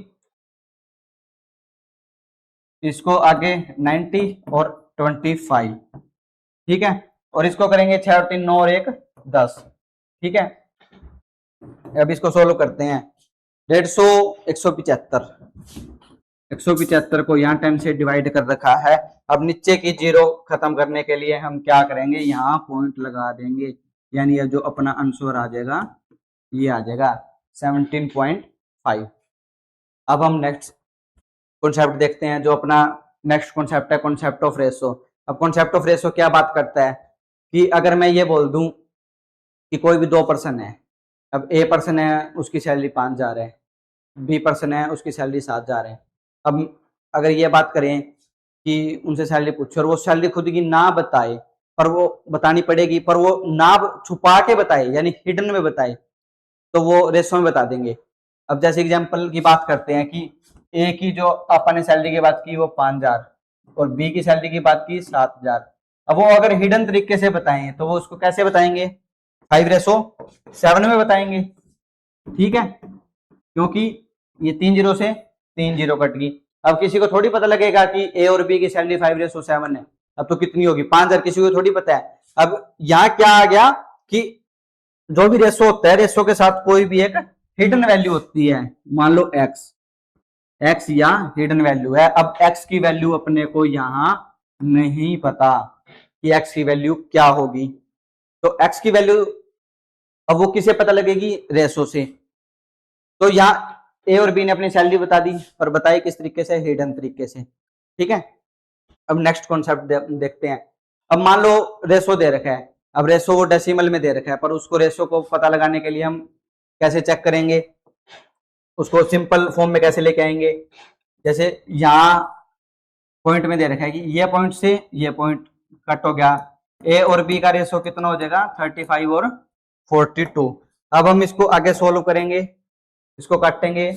इसको आगे 90 और 25। ठीक है, और इसको करेंगे 6 और 3 9 और 1 10। ठीक है, अब इसको सोल्व करते हैं। 150 175 को यहाँ 10 से डिवाइड कर रखा है। अब नीचे की जीरो खत्म करने के लिए हम क्या करेंगे, यहाँ पॉइंट लगा देंगे, यानी ये जो अपना आंसर आ जाएगा ये आ जाएगा 17.5। अब हम नेक्स्ट कॉन्सेप्ट देखते हैं, जो अपना नेक्स्ट कॉन्सेप्ट है कॉन्सेप्ट ऑफ रेशो। अब कॉन्सेप्ट ऑफ रेशो क्या बात करता है कि अगर मैं ये बोल दूं कि कोई भी 2 पर्सन है, अब ए पर्सन है उसकी सैलरी 5,000 है, बी पर्सन है उसकी सैलरी 7,000 है। अब अगर ये बात करें कि उनसे सैलरी पूछो और वो सैलरी खुद की ना बताए, पर वो बतानी पड़ेगी, पर वो ना छुपा के बताए यानी हिडन में बताए, तो वो रेशो में बता देंगे। अब जैसे एग्जांपल की बात करते हैं कि ए की जो अपन ने सैलरी की बात की वो 5,000 और बी की सैलरी की बात की 7,000। अब वो अगर हिडन तरीके से बताएंगे तो वो उसको कैसे बताएंगे, 5:7 में बताएंगे। ठीक है, क्योंकि ये 3 जीरो से 3 जीरो कट गई। अब किसी को थोड़ी पता लगेगा कि ए और बी की सैलरी 5:7 है, अब तो कितनी होगी 5,000, किसी को थोड़ी पता है। अब यहाँ क्या आ गया कि जो भी रेशो होता है, रेशो के साथ कोई भी एक हिडन वैल्यू होती है, मान लो एक्स या हिडन वैल्यू है। अब एक्स की वैल्यू अपने को यहां नहीं पता कि एक्स की वैल्यू क्या होगी, तो एक्स की वैल्यू अब वो किसे पता लगेगी, रेशो से। तो यहाँ ए और बी ने अपनी सैलरी बता दी, पर बताई किस तरीके से, हिडन तरीके से। ठीक है, अब नेक्स्ट कॉन्सेप्ट देखते हैं। अब मान लो रेशो दे रखा है, अब रेशो वो डेसिमल में दे रखा है, पर उसको रेशो को पता लगाने के लिए हम कैसे चेक करेंगे, उसको सिंपल फॉर्म में कैसे लेके आएंगे। जैसे यहाँ पॉइंट में दे रखा है कि ये पॉइंट से ये पॉइंट कट हो गया, ए और बी का रेशो कितना हो जाएगा, 35 और 42। अब हम इसको आगे सोल्व करेंगे, इसको काटेंगे,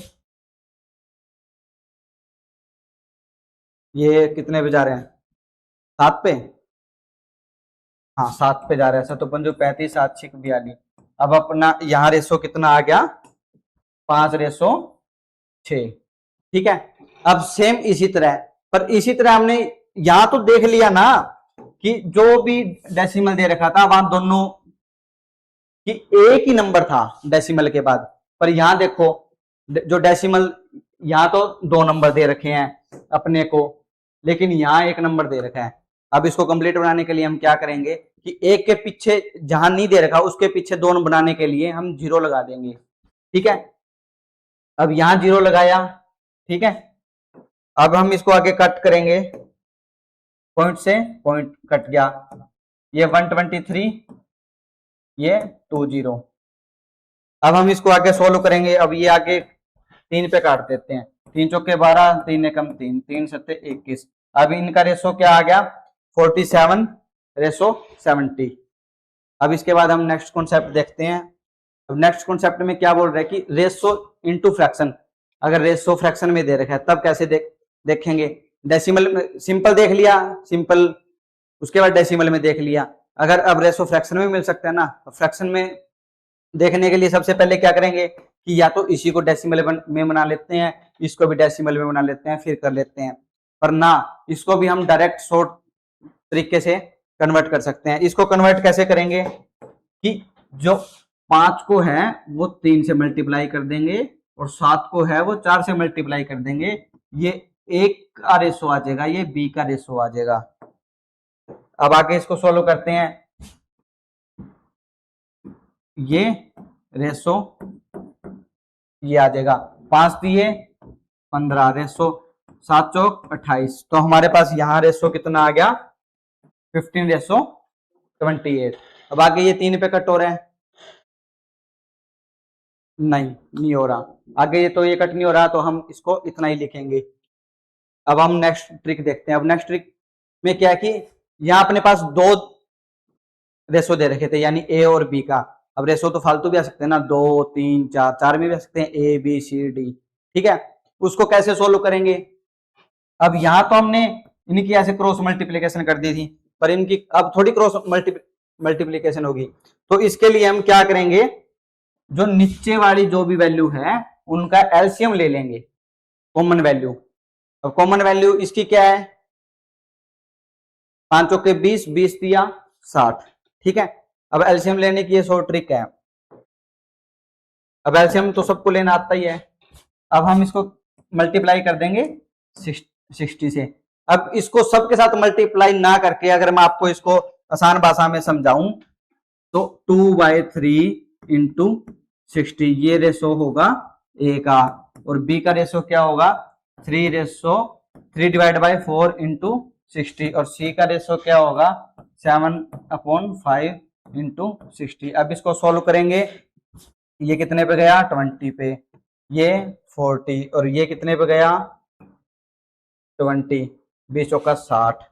ये कितने पे जा रहे हैं, 7 पे, हाँ 7 पे जा रहा है। 7 पंजो 35, 7 6 42। अब अपना यहाँ रेशो कितना आ गया, 5:6। ठीक है, अब सेम इसी तरह, पर इसी तरह हमने यहां तो देख लिया ना कि जो भी डेसिमल दे रखा था वहां दोनों कि एक ही नंबर था डेसिमल के बाद, पर यहां देखो जो डेसिमल, यहां तो 2 नंबर दे रखे हैं अपने को, लेकिन यहां एक नंबर दे रखा है। अब इसको कंप्लीट बनाने के लिए हम क्या करेंगे कि एक के पीछे जहां नहीं दे रखा उसके पीछे 2 बनाने के लिए हम 0 लगा देंगे। ठीक है, अब यहां 0 लगाया। ठीक है, अब हम इसको आगे कट करेंगे, पॉइंट से पॉइंट कट गया, ये 123, ये 20। अब हम इसको आगे सोल्व करेंगे। अब ये आगे 3 पे काट देते हैं, 3 चौके 12, 3 एकम 3, 3 सत्ते 21। अब इनका रेशो क्या आ गया, 47:70। अब इसके बाद हम नेक्स्ट कॉन्सेप्ट देखते हैं। अब नेक्स्ट कॉन्सेप्ट में क्या बोल रहे हैं कि रेशो इनटू फ्रैक्शन। अगर रेशो फ्रैक्शन में दे रखा है तब कैसे देखेंगे, डेसिमल में सिंपल देख लिया, सिंपल, उसके बाद डेसिमल में देख लिया। अगर अब रेशो फ्रैक्शन में मिल सकता है ना, तो फ्रैक्शन में देखने के लिए सबसे पहले क्या करेंगे कि या तो इसी को डेसिमल में बना लेते हैं, इसको भी डेसिमल में बना लेते हैं, फिर कर लेते हैं, पर ना इसको भी हम डायरेक्ट शॉर्ट तरीके से कन्वर्ट कर सकते हैं। इसको कन्वर्ट कैसे करेंगे कि जो 5 को है वो 3 से मल्टीप्लाई कर देंगे और 7 को है वो 4 से मल्टीप्लाई कर देंगे, ये एक का रेशो आ जाएगा, ये बी का रेशो आ जाएगा। अब आगे इसको सोल्व करते हैं, ये रेशो ये आ जाएगा, 5 दिए 15, रेशो 7 चौक 28। तो हमारे पास यहाँ रेशो कितना आ गया, 15:28। अब आगे ये 3 पे कट हो रहा है, नहीं हो रहा, आगे ये तो ये कट नहीं हो रहा, तो हम इसको इतना ही लिखेंगे। अब हम नेक्स्ट ट्रिक देखते हैं। अब नेक्स्ट ट्रिक में क्या है कि यहाँ अपने पास 2 रेशो दे रखे थे, यानी ए और बी का। अब रेशो तो फालतू भी आ सकते हैं ना, 2 3 4, 4 में भी आ सकते हैं, ए बी सी डी। ठीक है, उसको कैसे सोल्व करेंगे। अब यहाँ तो हमने इनकी ऐसे क्रॉस मल्टीप्लीकेशन कर दी थी, पर इनकी अब थोड़ी क्रॉस मल्टीप्लीकेशन होगी। तो इसके लिए हम क्या करेंगे, जो नीचे वाली जो भी वैल्यू है उनका एलसीएम ले लेंगे, कॉमन वैल्यू। अब कॉमन वैल्यू इसकी क्या है, 5 चौके 20, 20 दिया 60। ठीक है, अब एलसीएम लेने की ये शॉर्ट ट्रिक है। अब एलसीएम तो सबको लेना आता ही है। अब हम इसको मल्टीप्लाई कर देंगे 60 से। अब इसको सबके साथ मल्टीप्लाई ना करके अगर मैं आपको इसको आसान भाषा में समझाऊं तो 2/3 इंटू 60, ये रेशो होगा ए का, और बी का रेशो क्या होगा, 3/4 इंटू 60, और सी का रेशो क्या होगा, 7/5 इंटू 60। अब इसको सोल्व करेंगे, ये कितने पे गया, 20 पे, ये 40, और ये कितने पे गया, 20, 20 चौका 60,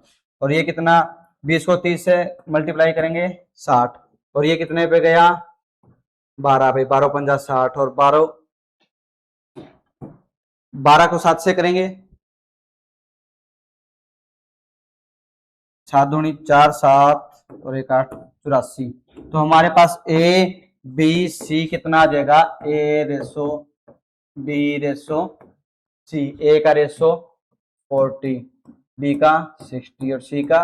और ये कितना, 20 को 30 से मल्टीप्लाई करेंगे 60, और ये कितने पे गया, 12 पे, 12 पंजा 60, और 12 को 7 से करेंगे, 7 दूनी 4, 7 और 1 8, 84। तो हमारे पास ए बी सी कितना आ जाएगा, ए रेशो बी रेशो सी, ए का रेशो 40, बी का 60 और सी का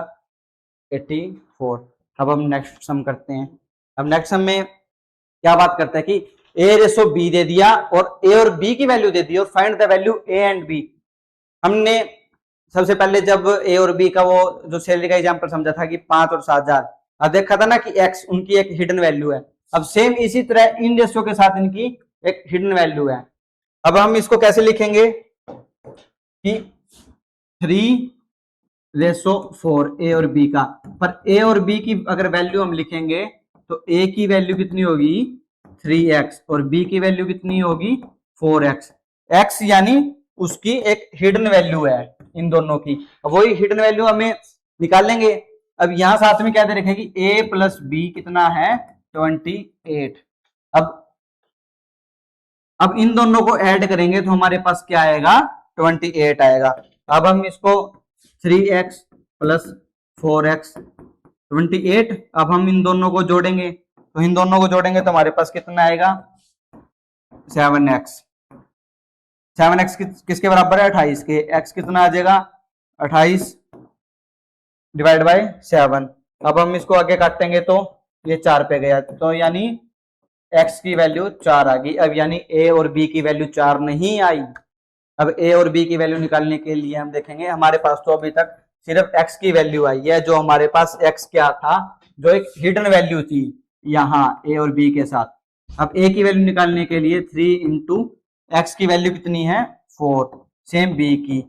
84। अब हम नेक्स्ट सम करते हैं। अब नेक्स्ट सम में क्या बात करता है कि ए रेशो बी दे दिया और ए और बी की वैल्यू दे दी, और find the value A and B. हमने सबसे पहले जब ए और बी का वो जो सैलरी का एग्जांपल समझा था कि 5 और 7,000, अब देखा था ना कि एक्स उनकी एक हिडन वैल्यू है। अब सेम इसी तरह इन रेशो के साथ इनकी एक हिडन वैल्यू है। अब हम इसको कैसे लिखेंगे कि 3:4 ए और बी का, पर ए और बी की अगर वैल्यू हम लिखेंगे तो ए की वैल्यू कितनी होगी 3x और बी की वैल्यू कितनी होगी 4x। x यानी उसकी एक हिडन वैल्यू है इन दोनों की, वही हिडन वैल्यू हमें निकाल लेंगे। अब यहां साथ में क्या दे रखा है कि a प्लस बी कितना है 28। अब इन दोनों को ऐड करेंगे तो हमारे पास क्या आएगा 28 आएगा। अब हम इसको 3x प्लस 4x 28, अब हम इन दोनों को जोड़ेंगे तो इन दोनों को जोड़ेंगे तो हमारे पास कितना आएगा 7x। 7x किसके बराबर है 28 के, x कितना आ जाएगा 28 डिवाइड बाय 7। अब हम इसको आगे काटेंगे तो ये 4 पे गया, तो यानी x की वैल्यू 4 आ गई। अब यानी a और b की वैल्यू 4 नहीं आई। अब a और b की वैल्यू निकालने के लिए हम देखेंगे, हमारे पास तो अभी तक सिर्फ x की वैल्यू आई है, जो हमारे पास x क्या था, जो एक हिडन वैल्यू थी यहाँ a और b के साथ। अब a की वैल्यू निकालने के लिए 3 इंटू x की वैल्यू कितनी है 4, सेम b की।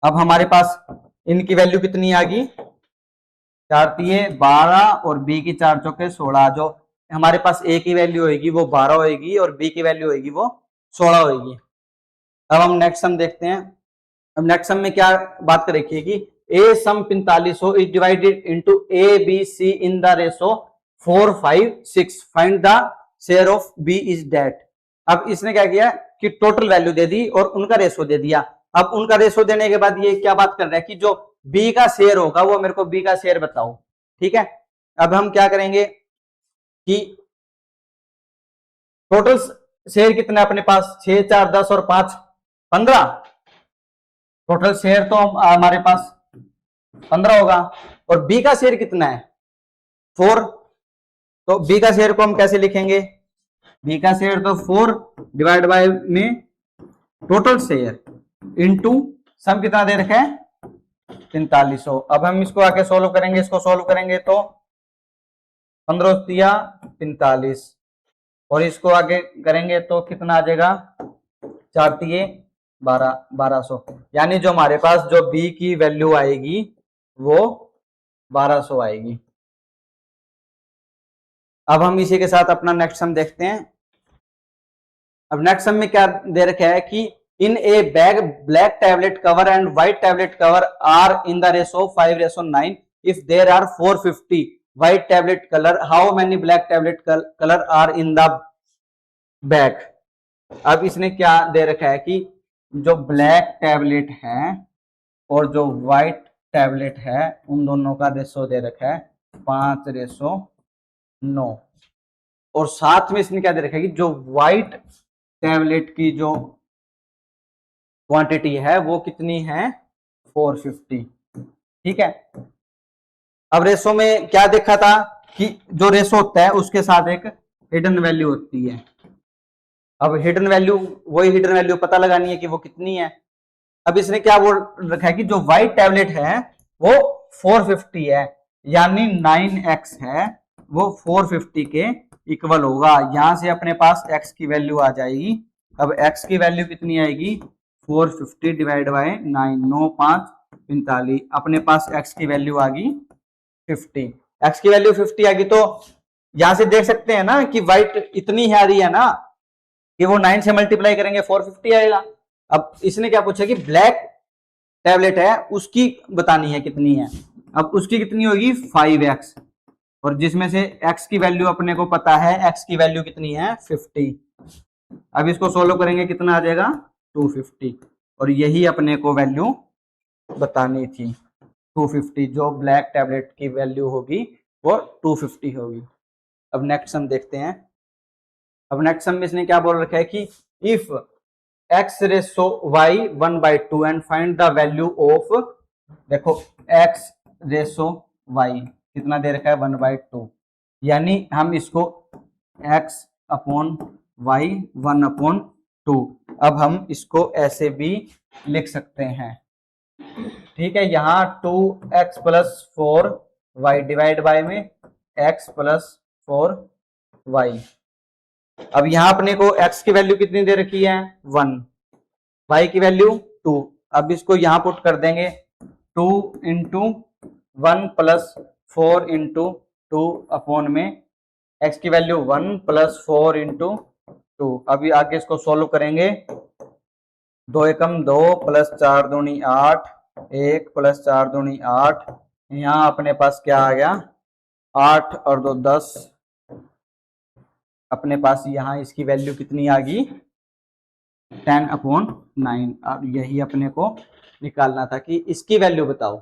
अब हमारे पास इनकी वैल्यू कितनी आ गई 4 तिये 12 और b की 4 चौके 16। जो हमारे पास a की वैल्यू होगी वो 12 होगी और b की वैल्यू होगी वो 16 होगी। अब हम नेक्स्ट सम देखते हैं। अब नेक्स्ट सम में क्या बात कर रखी है कि a सम 45 हो is divided into a b c in the ratio 4 5 6, find the share of b is that. अब इसने क्या किया कि टोटल वैल्यू दे दी और उनका रेशो दे दिया। अब उनका रेशो देने के बाद ये क्या बात कर रहा है कि जो b का शेयर होगा वो मेरे को b का शेयर बताओ। ठीक है, अब हम क्या करेंगे कि टोटल शेयर कितना है अपने पास 6 4 10 और 5 15। टोटल शेयर तो हमारे पास 15 होगा और बी का शेयर कितना है 4। तो बी का शेयर को हम कैसे लिखेंगे, बी का शेयर तो 4 डिवाइड बाय में टोटल शेयर इनटू सम कितना दे रखा है 4500। अब हम इसको आके सोल्व करेंगे, इसको सोल्व करेंगे तो 15 तिया 45 और इसको आगे करेंगे तो कितना आ जाएगा 4 तिये 1200। यानी जो हमारे पास जो बी की वैल्यू आएगी वो 1200 आएगी। अब हम इसी के साथ अपना नेक्स्ट सम देखते हैं। अब नेक्स्ट सम में क्या दे रखा है कि in a bag black tablet cover and white tablet cover are in the ratio 5:9। If there are 450 white tablet colour, how many black tablet colour are in the bag. अब इसने क्या दे रखा है कि जो ब्लैक टैबलेट है और जो व्हाइट टैबलेट है उन दोनों का रेशो दे रखा है 5:9 और साथ में इसने क्या दे रखा है कि जो व्हाइट टैबलेट की जो क्वांटिटी है वो कितनी है 450। ठीक है, अब रेशो में क्या देखा था कि जो रेशो होता है उसके साथ एक हिडन वैल्यू होती है। अब हिडन वैल्यू, वही हिडन वैल्यू पता लगानी है कि वो कितनी है। अब इसने क्या बोल रखा है कि जो व्हाइट टैबलेट है वो 450 है, यानी 9x है वो 450 के इक्वल होगा। यहां से अपने पास x की वैल्यू आ जाएगी। अब x की वैल्यू कितनी आएगी 450 डिवाइड बाय 9, 9 5 45। अपने पास x की वैल्यू आ गई 50। x की वैल्यू 50 आ गई तो यहां से देख सकते हैं ना कि व्हाइट इतनी आ रही है ना कि वो 9 से मल्टीप्लाई करेंगे 450 आएगा। अब इसने क्या पूछा कि ब्लैक टैबलेट है उसकी बतानी है कितनी है। अब उसकी कितनी होगी 5x और जिसमें से x की वैल्यू अपने को पता है, x की वैल्यू कितनी है 50। अब इसको सोल्व करेंगे कितना आ जाएगा 250 और यही अपने को वैल्यू बतानी थी 250। जो ब्लैक टैबलेट की वैल्यू होगी वो 250 होगी। अब नेक्स्ट सम देखते हैं। अब नेक्स्ट सम में इसने क्या बोल रखा है कि if x ratio y 1/2 and find the value of, देखो x रेशो y कितना दे रखा है 1/2, यानी हम इसको x अपॉन y 1/2। अब हम इसको ऐसे भी लिख सकते हैं। ठीक है, यहाँ 2x plus 4y divide by में x प्लस 4y। अब यहाँ अपने को x की वैल्यू कितनी दे रखी है 1, y की वैल्यू 2। अब इसको यहाँ पुट कर देंगे 2 इंटू 1 प्लस 4 इंटू 2 अपॉन में x की वैल्यू 1 प्लस 4 इंटू 2। अभी आगे इसको सोल्व करेंगे, 2 एकम 2 प्लस 4 दूनी 8, 1 प्लस 4 दूनी 8, यहाँ अपने पास क्या आ गया 8 और 2 10। अपने पास यहाँ इसकी वैल्यू कितनी आ गई 10/9। अब यही अपने को निकालना था कि इसकी वैल्यू बताओ।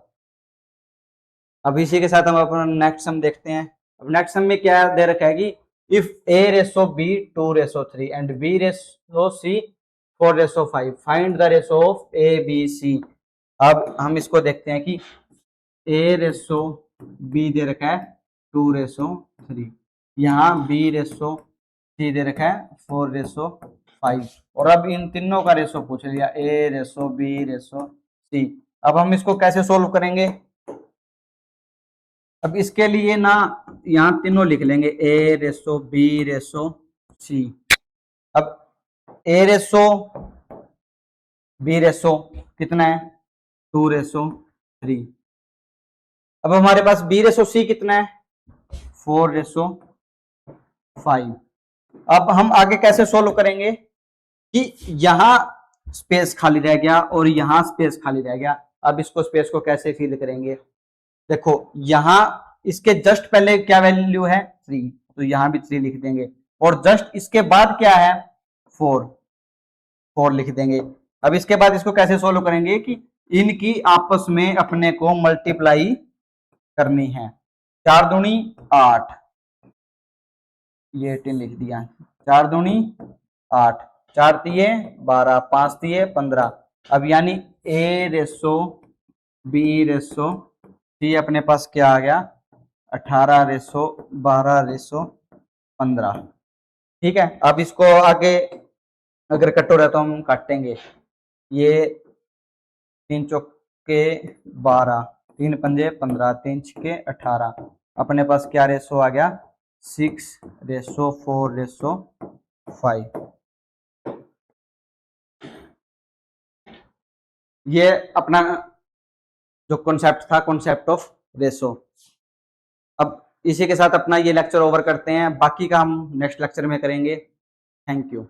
अब इसी के साथ हम अपना नेक्स्ट सम देखते हैं। अब नेक्स्ट सम में क्या दे रखा है कि if a/b 2/3 and b/c 4/5 find the ratio of a b c। अब हम इसको देखते हैं कि a/b दे रखा है 2/3, यहाँ b/c दे रखा है 4/5 और अब इन तीनों का रेशो पूछ लिया a/b/c। अब हम इसको कैसे सोल्व करेंगे? अब इसके लिए ना यहाँ तीनों लिख लेंगे a/b/c। अब a/b/ कितना है 2/3। अब हमारे पास b/c कितना है 4/5। अब हम आगे कैसे सोल्व करेंगे कि यहां स्पेस खाली रह गया और यहां स्पेस खाली रह गया। अब इसको स्पेस को कैसे फिल करेंगे? देखो यहां इसके जस्ट पहले क्या वैल्यू है 3, तो यहां भी 3 लिख देंगे और जस्ट इसके बाद क्या है 4 लिख देंगे। अब इसके बाद इसको कैसे सोल्व करेंगे कि इनकी आपस में अपने को मल्टीप्लाई करनी है। 4 दूनी 8, ये 18 लिख दिया, 4 दूनी 8, 4 तिये 12, 5 तिये 15। अब यानी a/b/c अपने पास क्या आ गया 18/12/15। ठीक है, अब इसको आगे अगर कट हो रहा है तो हम काटेंगे। ये 3 चौके 12, 3 पंजे 15, 3 छके 18। अपने पास क्या रेशो आ गया 6/4/5। ये अपना जो कॉन्सेप्ट था, कॉन्सेप्ट ऑफ रेशो। अब इसी के साथ अपना ये लेक्चर ओवर करते हैं, बाकी का हम नेक्स्ट लेक्चर में करेंगे। Thank you.